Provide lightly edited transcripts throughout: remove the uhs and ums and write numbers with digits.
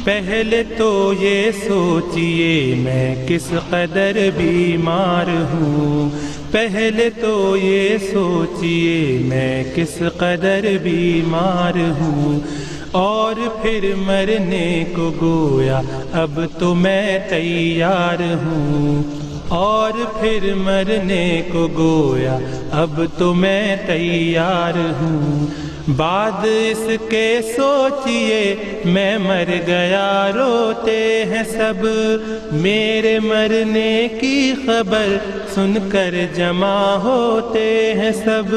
پہلے تو یہ سوچئے میں کس قدر بیمار ہوں، پہلے تو یہ سوچئے میں کس قدر بیمار ہوں، اور پھر مرنے کو گویا اب تو میں تیار ہوں، اور پھر مرنے کو گویا اب تو میں تیار ہوں۔ بعد اس کے سوچئے میں مر گیا روتے ہیں سب، میرے مرنے کی خبر سن کر جمع ہوتے ہیں سب،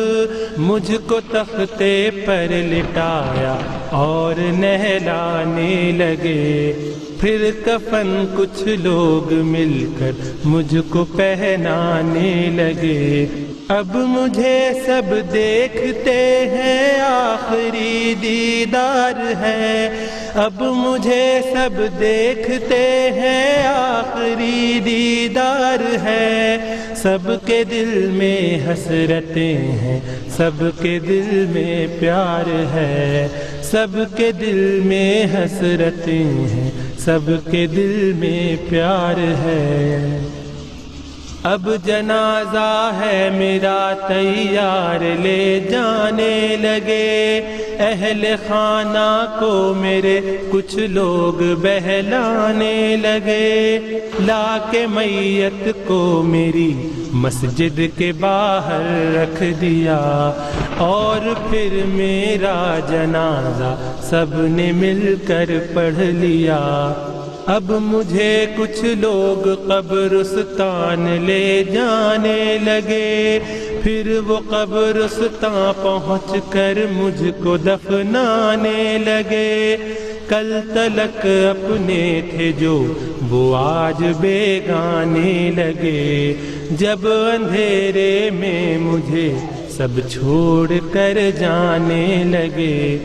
مجھ کو تختے پر لٹایا اور نہلانے لگے، پھر کفن کچھ لوگ مل کر مجھ کو پہنانے لگے۔ اب مجھے سب دیکھتے ہیں آخری دیدار ہے، اب مجھے سب دیکھتے ہیں آخری دیدار ہے، سب کے دل میں حسرتیں ہیں، سب کے دل میں پیار ہے، سب کے دل میں حسرتیں ہیں، سب کے دل میں پیار ہے۔ اب جنازہ ہے میرا تیار لے جانے لگے، اہل خانہ کو میرے کچھ لوگ بہلانے لگے، لا کے میت کو میری مسجد کے باہر رکھ دیا، اور پھر میرا جنازہ سب نے مل کر پڑھ لیا۔ اب مجھے کچھ لوگ قبرستان لے جانے لگے، پھر وہ قبرستان پہنچ کر مجھ کو دفنانے لگے، کل تلک اپنے تھے جو وہ آج بیگانے لگے، جب اندھیرے میں مجھے سب چھوڑ کر جانے لگے۔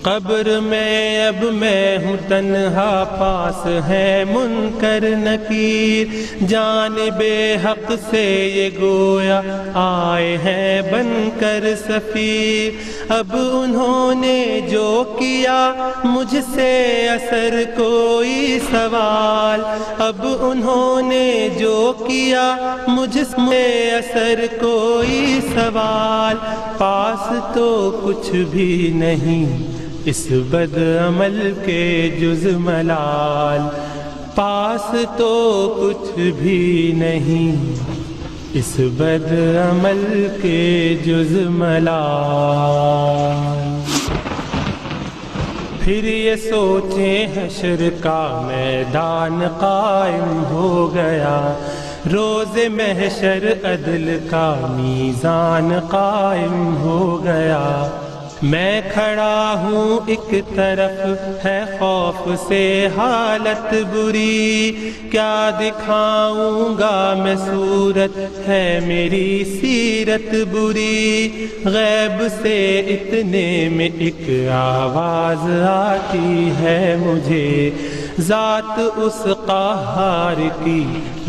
قبر میں اب میں ہوں تنہا، پاس ہے منکر نکیر، جانب حق سے یہ گویا آئے ہیں بن کر سفیر، اب انہوں نے جو کیا مجھ سے اثر کوئی سوال، اب انہوں نے جو کیا مجھ سے اثر کوئی سوال، پاس تو کچھ بھی نہیں اس بد عمل کے جز ملال، پاس تو کچھ بھی نہیں اس بد عمل کے جز ملال۔ پھر یہ سوچیں حشر کا میدان قائم ہو گیا، روز محشر عدل کا میزان قائم ہو گیا، میں کھڑا ہوں ایک طرف ہے خوف سے حالت بری، کیا دکھاؤں گا میں صورت ہے میری سیرت بری، غیب سے اتنے میں ایک آواز آتی ہے مجھے، ذات اس قہار کی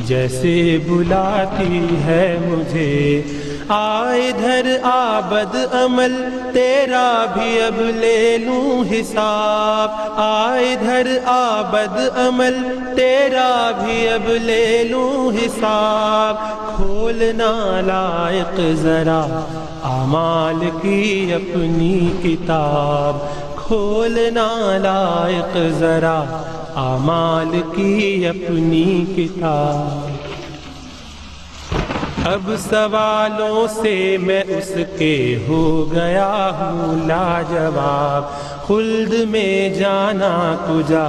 جیسے بلاتی ہے مجھے، آ ادھر آ بد عمل تیرا بھی اب لے لوں حساب، آ ادھر آ بد عمل تیرا بھی اب لے لوں حساب، کھولنا لائق ذرا اعمال کی اپنی کتاب، کھولنا لائق ذرا اعمال کی اپنی کتاب۔ اب سوالوں سے میں اس کے ہو گیا ہوں لاجواب، خلد میں جانا کجا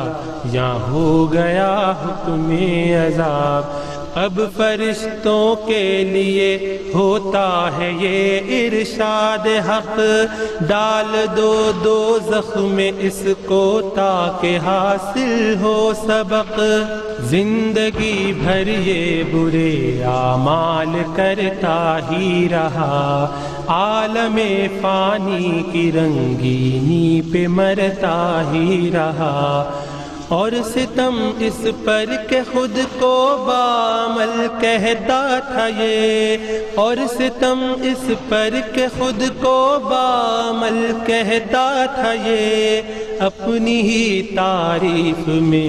یا ہو گیا حکم عذاب، اب فرشتوں کے لیے ہوتا ہے یہ ارشاد حق، ڈال دو دوزخ میں اس کو تاکہ حاصل ہو سبق، زندگی بھر یہ برے اعمال کرتا ہی رہا، عالم فانی کی رنگینی پہ مرتا ہی رہا، اور ستم اس پر کہ خود کو بعمل کہتا تھا یہ، اور ستم اس پر کہ خود کو بعمل کہتا تھا یہ، اپنی ہی تعریف میں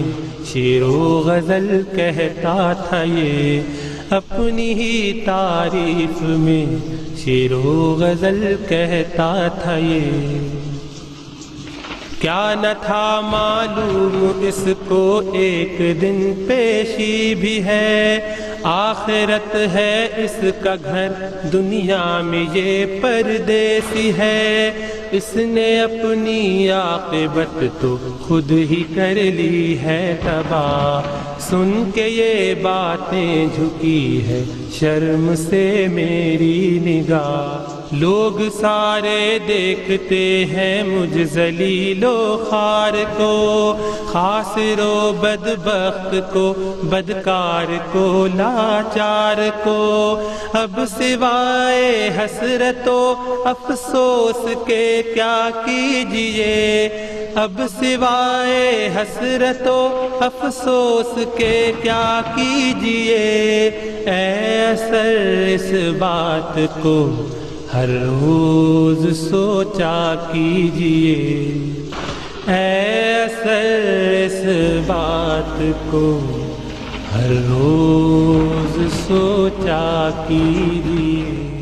شعر و غزل کہتا تھا یہ، اپنی ہی تعریف میں شعر و غزل کہتا تھا یہ۔ کیا نہ تھا معلوم اس کو ایک دن پیشی بھی ہے، آخرت ہے اس کا گھر دنیا میں یہ پردیسی ہے، اس نے اپنی عاقبت تو خود ہی کر لی ہے تباہ، سن کے یہ باتیں جھکی ہے شرم سے میری نگاہ، لوگ سارے دیکھتے ہیں مجھ ذلیل و خوار کو، خاسر و بدبخت کو، بدکار کو، لاچار کو، اب سوائے حسرت و افسوس کے کیا کیجئے، اب سوائے حسرت و افسوس کے کیا کیجئے، اے اثر اس بات کو ہر روز سوچا کیجئے، اے اثر اس بات کو ہر روز سوچا کیجئے۔